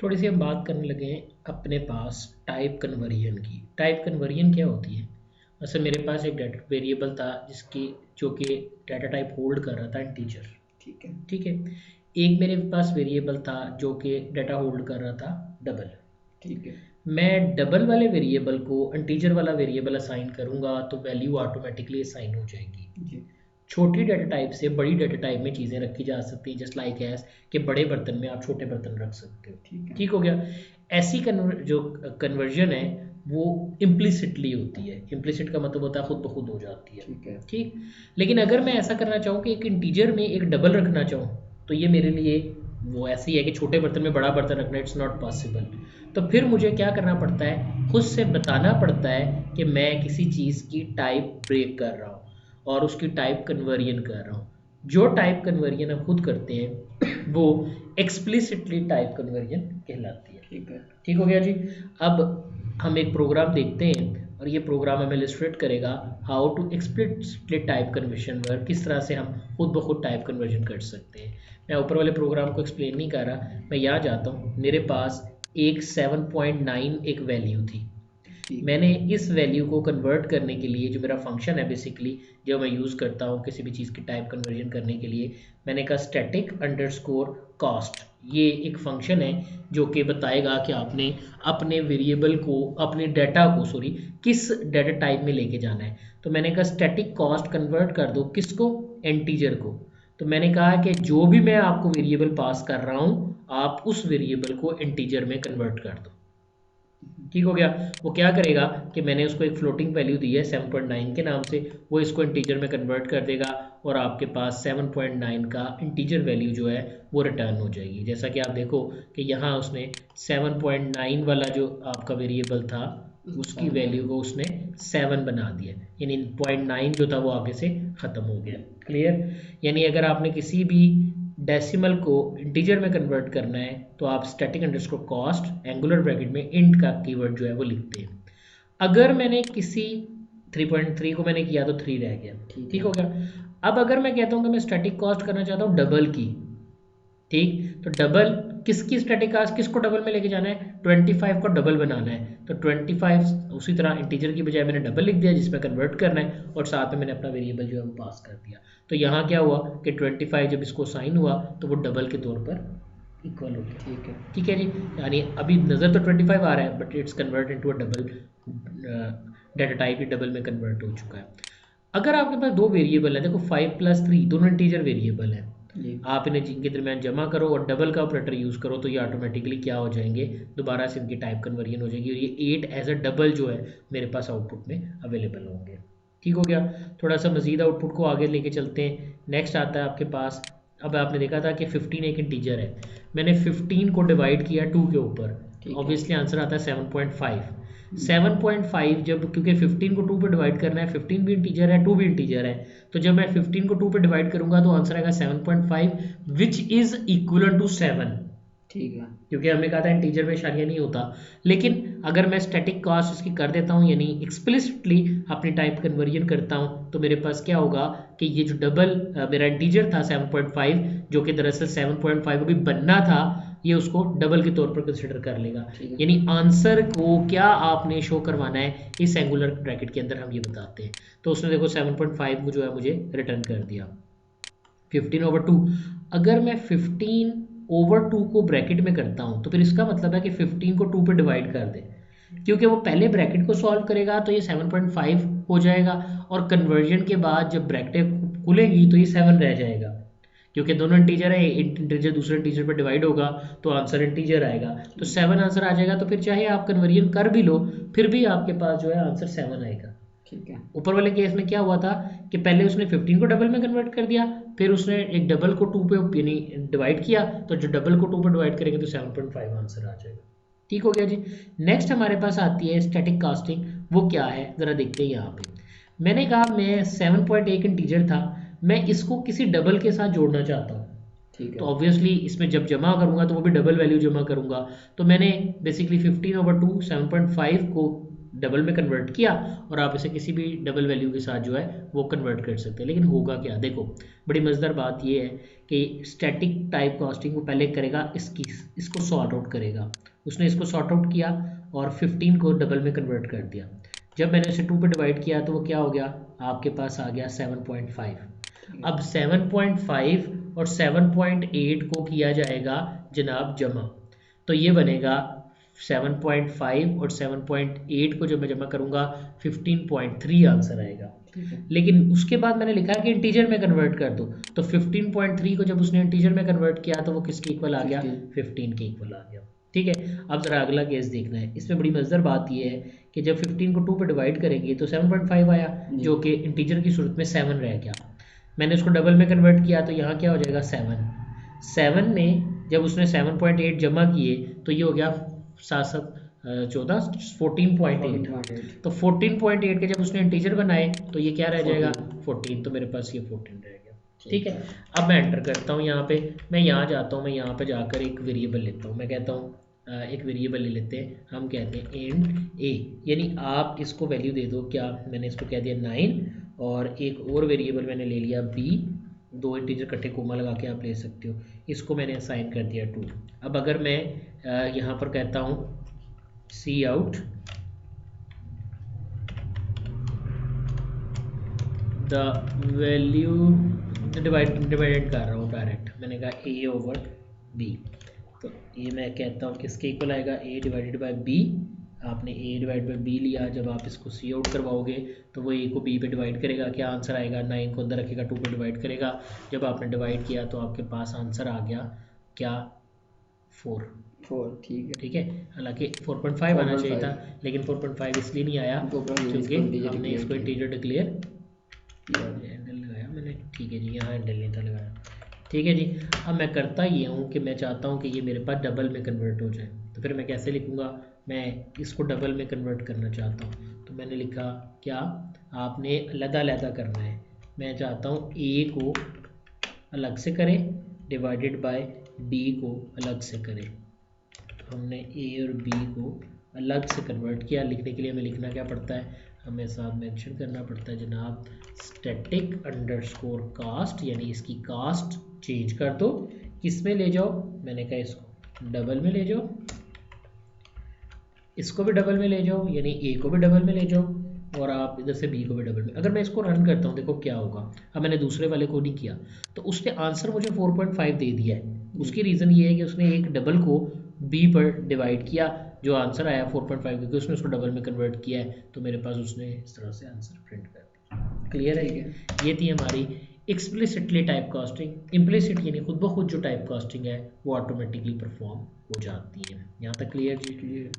थोड़ी सी हम बात करने लगे हैं अपने पास टाइप कन्वर्जन की। टाइप कन्वर्जन क्या होती है? वैसे मेरे पास एक डाटा वेरिएबल था जिसकी जो कि डाटा टाइप होल्ड कर रहा था इंटीजर। ठीक है। ठीक है। एक मेरे पास वेरिएबल था जो कि डाटा होल्ड कर रहा था डबल। ठीक है। मैं डबल वाले वेरिएबल को इंटीजर वाला वेरिएबल असाइन करूंगा तो वैल्यू ऑटोमेटिकली असाइन हो जाएगी। जी। छोटी डाटा टाइप से बड़ी डाटा टाइप में चीज़ें रखी जा सकती हैं, जस्ट लाइक एस कि बड़े बर्तन में आप छोटे बर्तन रख सकते हो। ठीक है। ठीक हो गया। ऐसी जो कन्वर्जन है वो इम्प्लिसिटली होती है। इम्प्लिसिट का मतलब होता है खुद ब खुद हो जाती है। ठीक है। ठीक। लेकिन अगर मैं ऐसा करना चाहूँ कि एक इंटीजर में एक डबल रखना चाहूँ तो ये मेरे लिए वो ऐसी है कि छोटे बर्तन में बड़ा बर्तन रखना इट्स नॉट पॉसिबल। तो फिर मुझे क्या करना पड़ता है, खुद से बताना पड़ता है कि मैं किसी चीज़ की टाइप ब्रेक कर रहा हूँ और उसकी टाइप कन्वर्जन कर रहा हूँ। जो टाइप कन्वर्जन हम खुद करते हैं वो एक्सप्लिसिटली टाइप कन्वर्जन कहलाती है। ठीक है। ठीक हो गया जी। अब हम एक प्रोग्राम देखते हैं और ये प्रोग्राम हमें इलस्ट्रेट करेगा how to explicitly type conversion work, किस तरह से हम खुद ब खुद टाइप कन्वर्जन कर सकते हैं। मैं ऊपर वाले प्रोग्राम को एक्सप्लेन नहीं कर रहा, मैं यहाँ जाता हूँ। मेरे पास एक 7.9 एक वैल्यू थी। ठीक है। मैंने इस वैल्यू को कन्वर्ट करने के लिए जो मेरा फंक्शन है बेसिकली जो मैं यूज़ करता हूँ किसी भी चीज़ की टाइप कन्वर्जन करने के लिए, मैंने कहा स्टैटिक अंडरस्कोर कॉस्ट। ये एक फंक्शन है जो कि बताएगा कि आपने अपने वेरिएबल को, अपने डाटा को सॉरी किस डाटा टाइप में लेके जाना है। तो मैंने कहा स्टैटिक कॉस्ट कन्वर्ट कर दो किसको, इंटीजर को। तो मैंने कहा कि जो भी मैं आपको वेरिएबल पास कर रहा हूँ आप उस वेरिएबल को इंटीजर में कन्वर्ट कर दो। ठीक हो गया। वो क्या करेगा कि मैंने उसको एक फ्लोटिंग वैल्यू दी है 7.9 के नाम से, वो इसको इंटीजर में कन्वर्ट कर देगा और आपके पास 7.9 का इंटीजर वैल्यू जो है वो रिटर्न हो जाएगी। जैसा कि आप देखो कि यहाँ उसने 7.9 वाला जो आपका वेरिएबल था उसकी वैल्यू को उसने 7 बना दिया, यानी 0.9 जो था वो आगे से ख़त्म हो गया। क्लियर। यानी अगर आपने किसी भी डेसिमल को इंटीजर में कन्वर्ट करना है तो आप static underscore cost angular bracket में इंट का कीवर्ड जो है वो लिखते हैं। अगर मैंने किसी 3.3 को मैंने किया तो 3 रह गया। ठीक हो गया। अब अगर मैं कहता हूँ कि मैं स्टैटिक कॉस्ट करना चाहता हूँ डबल की, ठीक, तो डबल किसकी स्टैटिक कास्ट, किसको डबल में लेके जाना है, 25 को डबल बनाना है। तो 25 उसी तरह इंटीजर की बजाय मैंने डबल लिख दिया जिसमें कन्वर्ट करना है और साथ में मैंने अपना वेरिएबल जो है वो पास कर दिया। तो यहाँ क्या हुआ कि 25 जब इसको साइन हुआ तो वो डबल के तौर पर इक्वल हो गया। ठीक है। ठीक है जी। यानी अभी नज़र तो 25 आ रहा है but it's convert into a double, data type he double में कन्वर्ट हो चुका है। अगर आपके पास दो वेरिएबल है, देखो 5+3 दोनों इंटीजर वेरिएबल है, जी। आप इन्हें जिनके दरमियान जमा करो और डबल का ऑपरेटर यूज़ करो तो ये ऑटोमेटिकली क्या हो जाएंगे, दोबारा से इनकी टाइप कन्वर्जन हो जाएगी और ये 8 एज अ डबल जो है मेरे पास आउटपुट में अवेलेबल होंगे। ठीक हो गया। थोड़ा सा मजीद आउटपुट को आगे लेके चलते हैं। नेक्स्ट आता है आपके पास, अब आपने देखा था कि 15 एक इंटीजर है, मैंने 15 को डिवाइड किया 2 के ऊपर, ठीक है। ऑब्वियसली आंसर आता है 7.5। 7.5 जब, क्योंकि 15 को 2 पे डिवाइड करना है, 15 भी इंटीजर है 2 भी इंटीजर है, तो जब मैं 15 को 2 पे डिवाइड करूंगा तो आंसर आएगा 7.5 विच इज इक्वल टू 7। ठीक है। क्योंकि हमने कहा था इंटीजर में इशारिया नहीं होता। लेकिन अगर मैं स्टैटिक कास्ट इसकी कर देता हूँ यानी एक्सप्लिसिटली अपनी टाइप कन्वर्जन करता हूँ तो मेरे पास क्या होगा कि ये जो डबल मेरा इंटीजर था 7.5 जो कि दरअसल 7.5 अभी बनना था, ये उसको डबल के तौर पर कंसिडर कर लेगा। ठीक है। यानी आंसर को क्या आपने शो करवाना है इस एंगुलर ब्रैकेट के अंदर हम ये बताते हैं। तो उसने देखो 7.5 को जो है मुझे रिटर्न कर दिया। 15/2, अगर मैं 15/2 को ब्रैकेट में करता हूँ तो फिर इसका मतलब है कि 15 को 2 पे डिवाइड कर दे, क्योंकि वो पहले ब्रैकेट को सॉल्व करेगा तो ये 7.5 हो जाएगा और कन्वर्जन के बाद जब ब्रैकेट खुलेगी तो ये 7 रह जाएगा। क्योंकि दोनों इंटीजर है, इंटीजर दूसरे इंटीजर पर डिवाइड होगा तो आंसर इंटीजर आएगा, तो 7 आंसर आ जाएगा। तो फिर चाहे आप कन्वर्जन कर भी लो फिर भी आपके पास जो है आंसर 7 आएगा। ठीक है। ऊपर वाले केस में क्या हुआ था कि पहले उसने 15 को डबल में कन्वर्ट कर दिया, फिर उसने एक डबल को 2 पे यानी डिवाइड किया, तो जो डबल को 2 पे डिवाइड करेंगे तो 7.5 आंसर आ जाएगा। ठीक हो गया जी। नेक्स्ट हमारे पास आती है स्टैटिक कास्टिंग। वो क्या है ज़रा देखते हैं यहाँ पे। मैंने कहा मैं 7.1 इंटीजर था, मैं इसको किसी डबल के साथ जोड़ना चाहता हूँ। ठीक तो है। ऑब्वियसली इसमें जब जमा करूंगा तो वो भी डबल वैल्यू जमा करूंगा। तो मैंने बेसिकली 15/2 7.5 को डबल में कन्वर्ट किया और आप इसे किसी भी डबल वैल्यू के साथ जो है वो कन्वर्ट कर सकते हैं। लेकिन होगा क्या, देखो बड़ी मज़ेदार बात ये है कि स्टैटिक टाइप कास्टिंग वो पहले करेगा इसको सॉर्ट आउट करेगा। उसने इसको सॉर्ट आउट किया और 15 को डबल में कन्वर्ट कर दिया। जब मैंने इसे 2 पे डिवाइड किया तो वो क्या हो गया, आपके पास आ गया 7.5। अब 7.5 और 7.8 को किया जाएगा जनाब जमा, तो ये बनेगा 7.5 और 7.8 को जब मैं जमा करूंगा 15.3 आंसर आएगा। लेकिन उसके बाद मैंने लिखा कि इंटीजर में कन्वर्ट कर दो, तो 15.3 को जब उसने इंटीजर में कन्वर्ट किया तो वो किसके इक्वल आ गया, 15 के इक्वल आ गया। ठीक है, अब जरा अगला केस देखना है। इसमें बड़ी मजेदार बात यह है कि जब 15 को 2 पे डिवाइड करेंगे तो 7.5 आया जो कि इंटीजर की सूरत में 7 रह गया। मैंने उसको डबल में कन्वर्ट किया तो यहाँ क्या हो जाएगा 7 में जब उसने 7.8 जमा किए तो ये हो गया 14.8। तो 14.8 के जब उसने इंटीजर बनाए तो ये क्या रह जाएगा 14, तो मेरे पास ये 14 रह गया। ठीक है, अब मैं एंटर करता हूँ यहाँ पे, मैं यहाँ जाता हूँ, मैं यहाँ पे जाकर एक वेरिएबल लेता हूँ। मैं कहता हूँ एक वेरिएबल ले लेते हैं, हम कहते हैं इंट ए, यानी आप इसको वैल्यू दे दो, क्या मैंने इसको कह दिया 9 और एक और वेरिएबल मैंने ले लिया बी, 2 इंटीजर इकट्ठे कोमा लगा के आप ले सकते हो, इसको मैंने असाइन कर दिया 2। अब अगर मैं यहाँ पर कहता हूँ सी आउट द वैल्यू, डिवाइडेड कर रहा हूँ डायरेक्ट, मैंने कहा ए ओवर बी, तो ये मैं कहता हूँ किसके इक्वल आएगा, ए डिवाइडेड बाय बी। आपने ए डिवाइड बाय बी लिया, जब आप इसको सी आउट करवाओगे तो वो ए को बी पे डिवाइड करेगा, क्या आंसर आएगा 9 को अंदर रखेगा 2 पे डिवाइड करेगा। जब आपने डिवाइड किया तो आपके पास आंसर आ गया क्या 4। ठीक है, हालांकि 4.5 आना चाहिए था, लेकिन 4.5 इसलिए नहीं आया क्योंकि हमने इसको इंटीजर डिक्लेयर हैंडल लगाया मैंने। ठीक है जी, यहाँ हैंडल नहीं था लगाया। ठीक है जी, अब मैं करता ये हूँ कि मैं चाहता हूँ कि ये मेरे पास डबल में कन्वर्ट हो जाए, तो फिर मैं कैसे लिखूँगा, मैं इसको डबल में कन्वर्ट करना चाहता हूँ, तो मैंने लिखा क्या, आपने अलग-अलग करना है। मैं चाहता हूँ ए को अलग से करें डिवाइडेड बाय बी को अलग से करें, तो हमने ए और बी को अलग से कन्वर्ट किया। लिखने के लिए हमें लिखना क्या पड़ता है, हमें साथ मेंशन करना पड़ता है जनाब स्टैटिक अंडरस्कोर कास्ट, यानी इसकी कास्ट चेंज कर दो, किस में ले जाओ, मैंने कहा इसको डबल में ले जाओ, इसको भी डबल में ले जाओ, यानी ए को भी डबल में ले जाओ और आप इधर से बी को भी डबल में। अगर मैं इसको रन करता हूँ देखो क्या होगा, अब मैंने दूसरे वाले को नहीं किया तो उसने आंसर मुझे 4.5 दे दिया है। उसकी रीज़न ये है कि उसने एक डबल को बी पर डिवाइड किया, जो आंसर आया 4.5 क्योंकि उसने उसको डबल में कन्वर्ट किया है, तो मेरे पास उसने इस तरह से आंसर प्रिंट कर दिया। क्लियर है? ये थी हमारी एक्सप्लिसिटली टाइप कास्टिंग। इम्प्लिसिट यानी खुद ब खुद जो टाइप कास्टिंग है वो ऑटोमेटिकली परफॉर्म हो जाती है। यहाँ तक क्लियर जी? क्लियर।